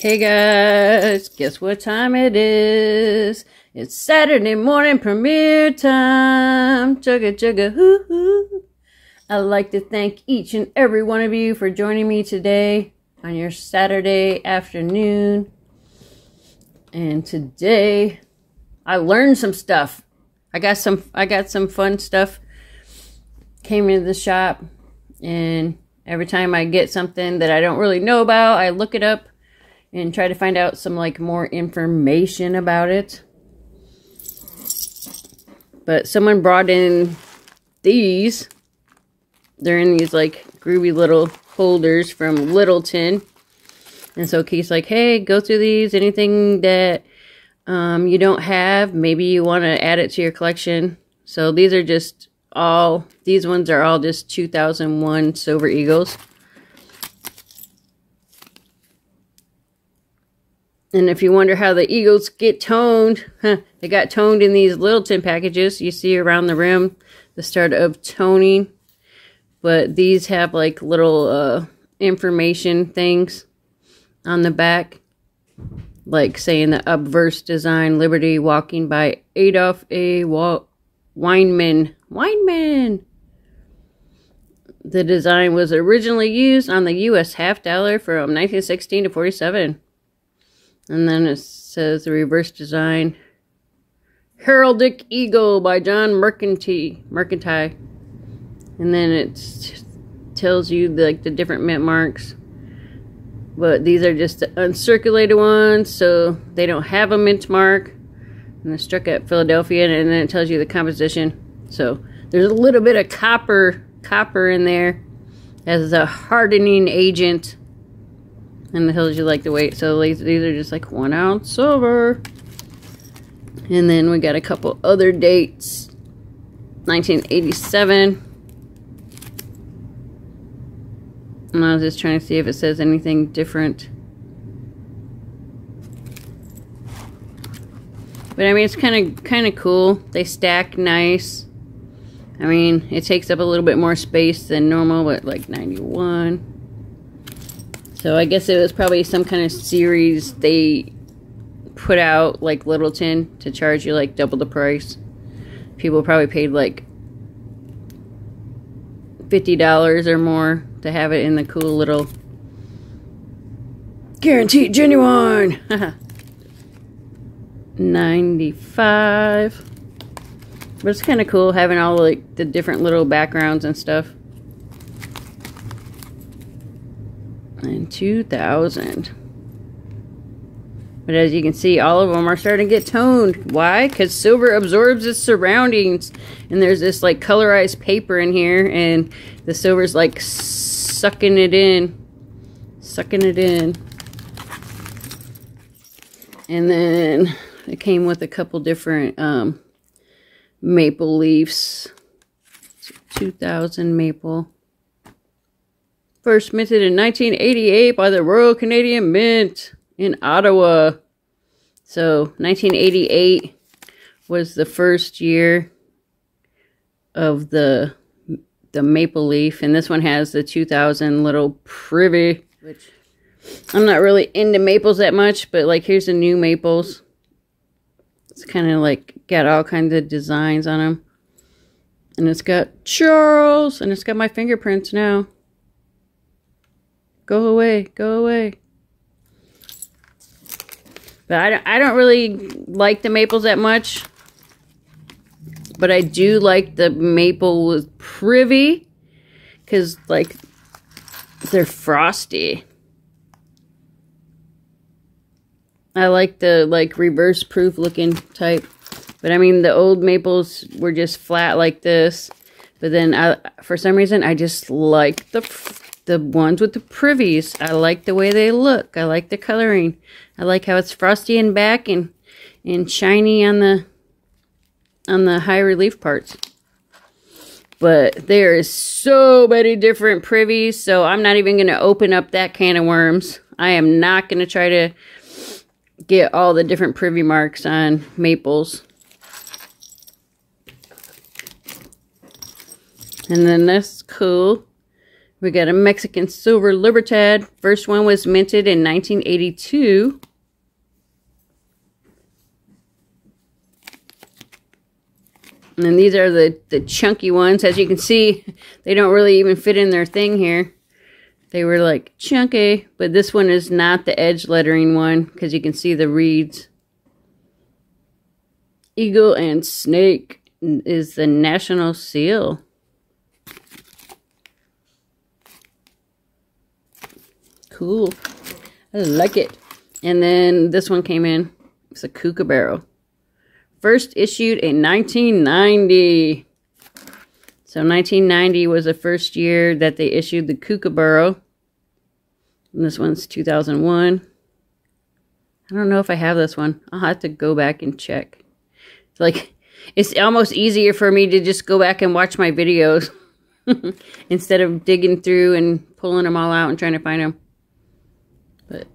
Hey guys, guess what time it is? It's Saturday morning premiere time. Chugga chugga hoo hoo. I'd like to thank each and every one of you for joining me today on your Saturday afternoon. And today I learned some stuff. I got some fun stuff. Came into the shop, and every time I get something that I don't really know about, I look it up and try to find out some more information about it. But someone brought in these. They're in these groovy little holders from Littleton. And so Keith's like, hey, go through these. Anything that you don't have, maybe you want to add it to your collection. So these are these ones are all just 2001 Silver Eagles. And if you wonder how the Eagles get toned, they got toned in these Littleton packages. You see around the rim, the start of toning. But these have little information things on the back. Like saying the obverse design, Liberty, walking by Adolf A. Weinman. The design was originally used on the U.S. half dollar from 1916 to 47. And then it says the reverse design, Heraldic Eagle by John Mercantile. And then it tells you the different mint marks. But these are just the uncirculated ones, so they don't have a mint mark. And they're struck at Philadelphia, and then it tells you the composition. So there's a little bit of copper in there as a hardening agent. And it tells you the weight. So these are just 1 ounce silver. And then we got a couple other dates. 1987. And I was just trying to see if it says anything different. But I mean, it's kind of cool. They stack nice. I mean, it takes up a little bit more space than normal, but 91. So I guess it was probably some kind of series they put out, Littleton, to charge you double the price. People probably paid $50 or more to have it in the cool little guaranteed genuine. 95. But it's kind of cool having all the different little backgrounds and stuff. And 2000. But as you can see, all of them are starting to get toned. Why? Because silver absorbs its surroundings. And there's this colorized paper in here, and the silver's sucking it in. And then it came with a couple different maple leaves. 2000 maple. First minted in 1988 by the Royal Canadian Mint in Ottawa. So 1988 was the first year of the maple leaf, and this one has the 2000 little privy, which I'm not really into maples that much, but here's the new maples. It's kind of got all kinds of designs on them, and it's got Charles, and it's got my fingerprints now. Go away, go away. But I don't really like the maples that much. But I do like the maple with privy. Because, they're frosty. I like the, reverse proof looking type. But, I mean, the old maples were just flat like this. But then, for some reason, I just like the ones with the privies. I like the way they look. I like the coloring. I like how it's frosty in back and shiny on the high relief parts. But there is so many different privies, so I'm not even going to open up that can of worms. I am not going to try to get all the different privy marks on maples. And then that's cool. We got a Mexican Silver Libertad. First one was minted in 1982. And then these are the chunky ones. As you can see, they don't really even fit in their thing here. They were like chunky, but this one is not the edge lettering one because you can see the reeds. Eagle and snake is the national seal. Cool. I like it. And then this one came in. It's a Kookaburra. First issued in 1990. So 1990 was the first year that they issued the Kookaburra. And this one's 2001. I don't know if I have this one. I'll have to go back and check. It's like, it's almost easier for me to just go back and watch my videos instead of digging through and pulling them all out and trying to find them. But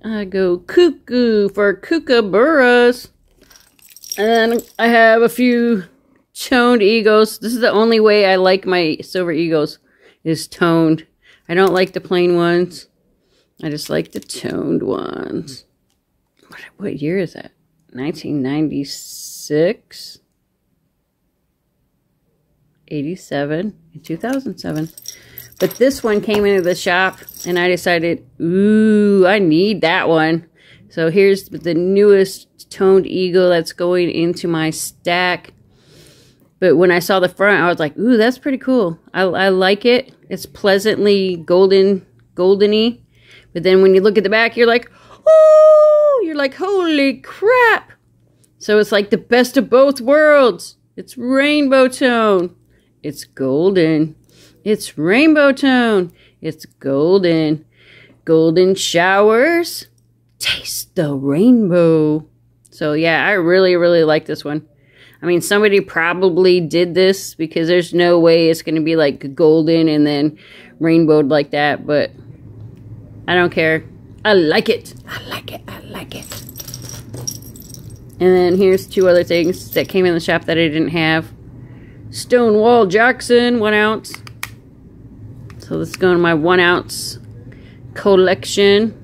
I go cuckoo for kookaburras. And then I have a few toned eagles. This is the only way I like my silver eagles, is toned. I don't like the plain ones. I just like the toned ones. What year is that? 1996? 87? 2007. But this one came into the shop, and I decided, ooh, I need that one. So here's the newest toned eagle that's going into my stack. But when I saw the front, I was like, ooh, that's pretty cool. I like it. It's pleasantly goldeny. But then when you look at the back, you're like, oh, you're like, holy crap. So it's like the best of both worlds. It's rainbow tone. It's golden. It's rainbow tone. It's golden. Golden showers. Taste the rainbow. So yeah, I really, really like this one. I mean, somebody probably did this because there's no way it's going to be like golden and then rainbowed like that. But I don't care. I like it. I like it. I like it. And then here's two other things that came in the shop that I didn't have. Stonewall Jackson, 1 ounce. So this is going to my 1 ounce collection.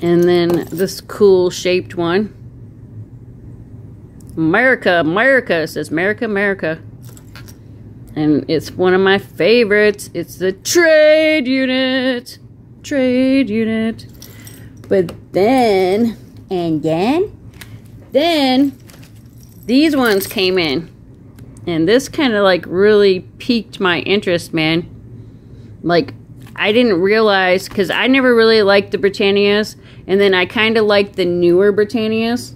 And then this cool shaped one. America, America. It says America, America. And it's one of my favorites. It's the trade unit. Trade unit. But then, then these ones came in. And this kind of like really piqued my interest, man. Like, I didn't realize, because I never really liked the Britannias, and then I kind of liked the newer Britannias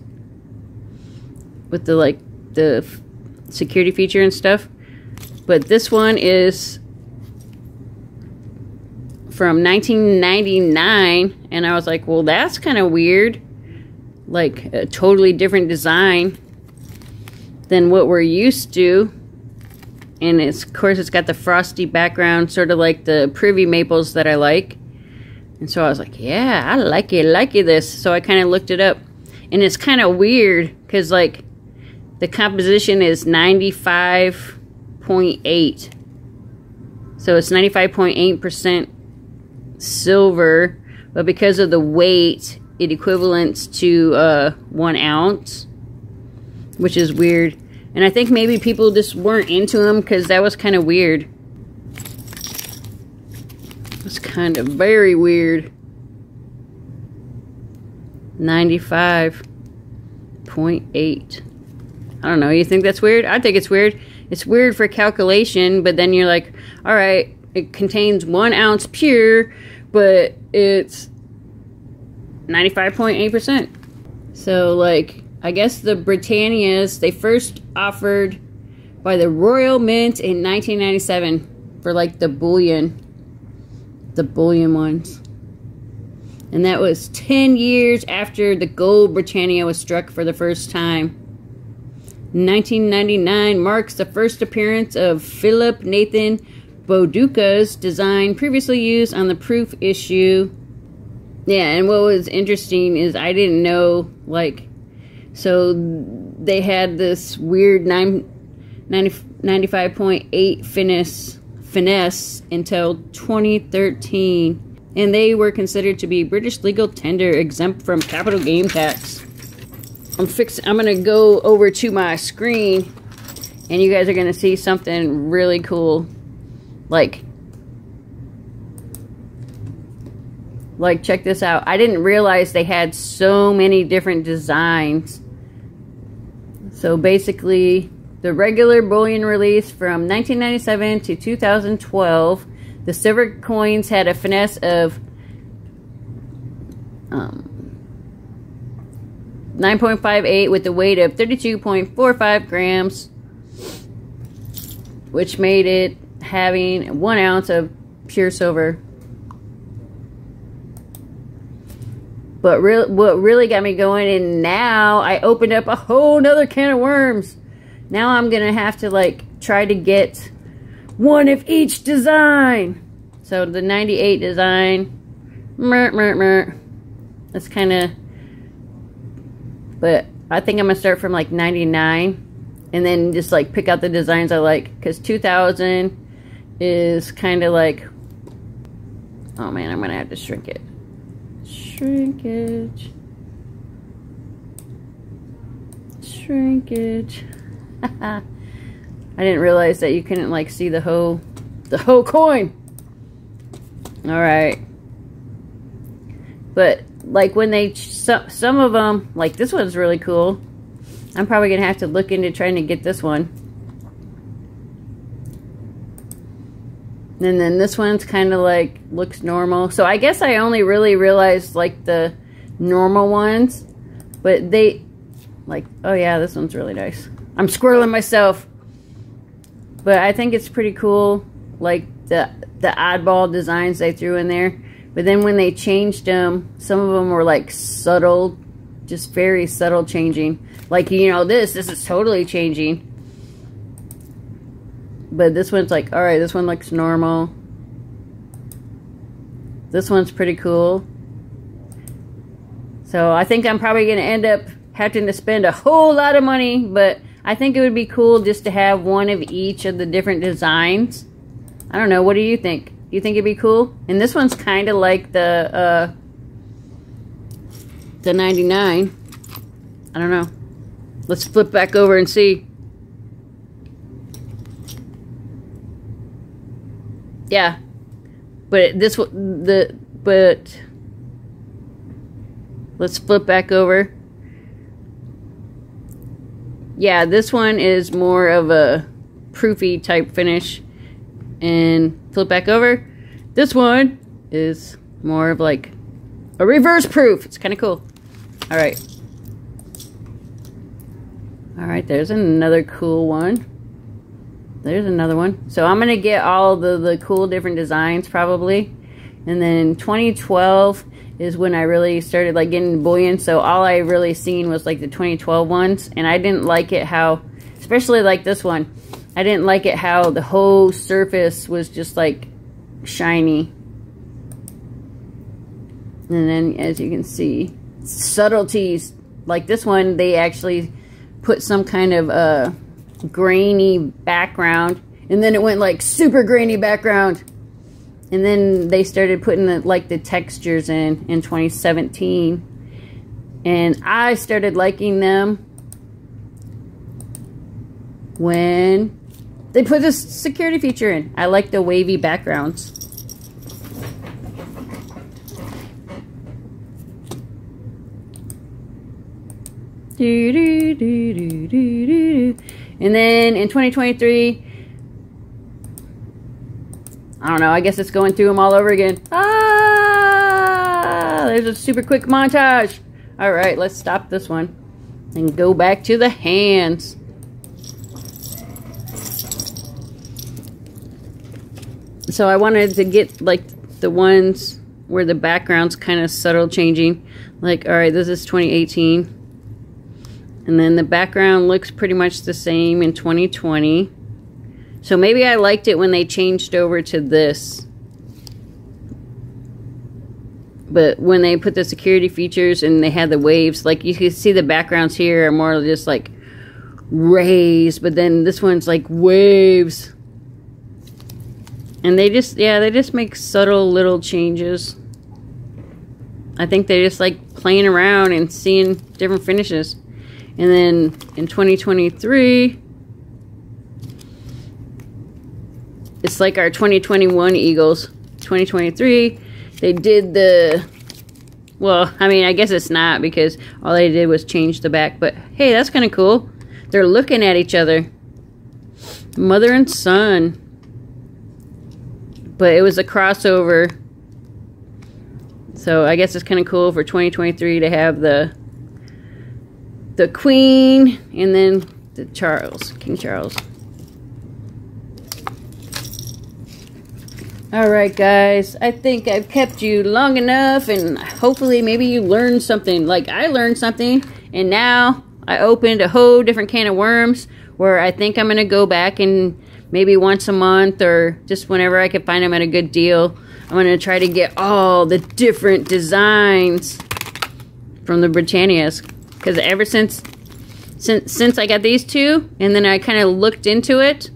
with the like the security feature and stuff. But this one is from 1999, and I was like, well, that's kind of weird. Like a totally different design than what we're used to. And it's, of course, it's got the frosty background, sort of like the Privy Maples that I like. And so I was like, yeah, I like this. So I kind of looked it up. And it's kind of weird, because, like, the composition is 95.8. So it's 95.8% silver. But because of the weight, it equivalents to 1 ounce. Which is weird. And I think maybe people just weren't into them because that was kind of weird. It's kind of very weird. 95.8. I don't know. You think that's weird? I think it's weird. It's weird for calculation, but then you're like, all right, it contains 1 ounce pure, but it's 95.8%. So, like, I guess the Britannias, they first offered by the Royal Mint in 1997 for like the bullion ones. And that was 10 years after the gold Britannia was struck for the first time. 1999 marks the first appearance of Philip Nathan Boduca's design previously used on the proof issue. Yeah, and what was interesting is I didn't know, like, so they had this weird 95.8 finesse until 2013, and they were considered to be British legal tender exempt from capital gain tax. I'm gonna go over to my screen, and you guys are gonna see something really cool. Like check this out. I didn't realize they had so many different designs. So basically, the regular bullion release from 1997 to 2012, the silver coins had a finesse of 9.58 with a weight of 32.45 grams, which made it having 1 ounce of pure silver. But what really got me going, and now I opened up a whole nother can of worms. Now I'm gonna have to like try to get one of each design. So the 98 design, that's kind of, but I think I'm gonna start from like 99 and then just like pick out the designs I like, because 2000 is kind of like, oh man, I'm gonna have to shrink it. Shrinkage. I didn't realize that you couldn't like see the whole coin. All right, but like when they some of them, like this one's really cool. I'm probably gonna have to look into trying to get this one. And then this one's kind of like looks normal. So I guess I only really realized like the normal ones, but they like, oh yeah, this one's really nice. I'm squirreling myself. But I think it's pretty cool, like the oddball designs they threw in there. But then when they changed them, some of them were like subtle, just very subtle changing. Like, you know, this is totally changing. But this one's like, alright, this one looks normal. This one's pretty cool. So I think I'm probably going to end up having to spend a whole lot of money. But I think it would be cool just to have one of each of the different designs. I don't know, what do you think? Do you think it'd be cool? And this one's kind of like the 99. I don't know. Let's flip back over and see. Yeah, but let's flip back over. Yeah, this one is more of a proofy type finish. And flip back over. This one is more of like a reverse proof. It's kind of cool. All right. All right, there's another cool one. There's another one. So I'm going to get all the cool different designs probably. And then 2012 is when I really started like getting bullion. So all I really seen was like the 2012 ones. And I didn't like it how, especially like this one, I didn't like it how the whole surface was just like shiny. And then as you can see, subtleties. Like this one, they actually put some kind of grainy background, and then it went like super grainy background, and then they started putting the textures in 2017, and I started liking them when they put this security feature in. I like the wavy backgrounds. And then in 2023, I don't know, I guess it's going through them all over again. Ah, there's a super quick montage. All right, let's stop this one and go back to the hands. So I wanted to get like the ones where the background's kind of subtle changing. Like, all right, this is 2018. And then the background looks pretty much the same in 2020. So maybe I liked it when they changed over to this. But when they put the security features and they had the waves, like you can see the backgrounds here are more just like rays. But then this one's like waves. And they just make subtle little changes. I think they just like playing around and seeing different finishes. And then in 2023, it's like our 2021 Eagles. 2023, they did the, well, I mean, I guess it's not, because all they did was change the back. But hey, that's kind of cool. They're looking at each other. Mother and son. But it was a crossover. So I guess it's kind of cool for 2023 to have the Queen and then the King Charles. Alright guys, I think I've kept you long enough, and hopefully maybe you learned something. Like I learned something, and now I opened a whole different can of worms where I think I'm going to go back and maybe once a month or just whenever I can find them at a good deal, I'm going to try to get all the different designs from the Britannias. Because ever since I got these two, and then I kind of looked into it,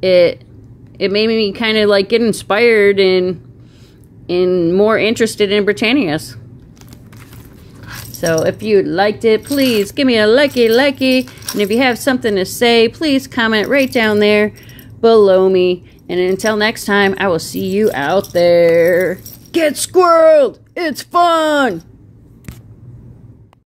it made me kind of like get inspired and more interested in Britannias. So if you liked it, please give me a likey. And if you have something to say, please comment right down there below me. And until next time, I will see you out there. Get squirreled! It's fun!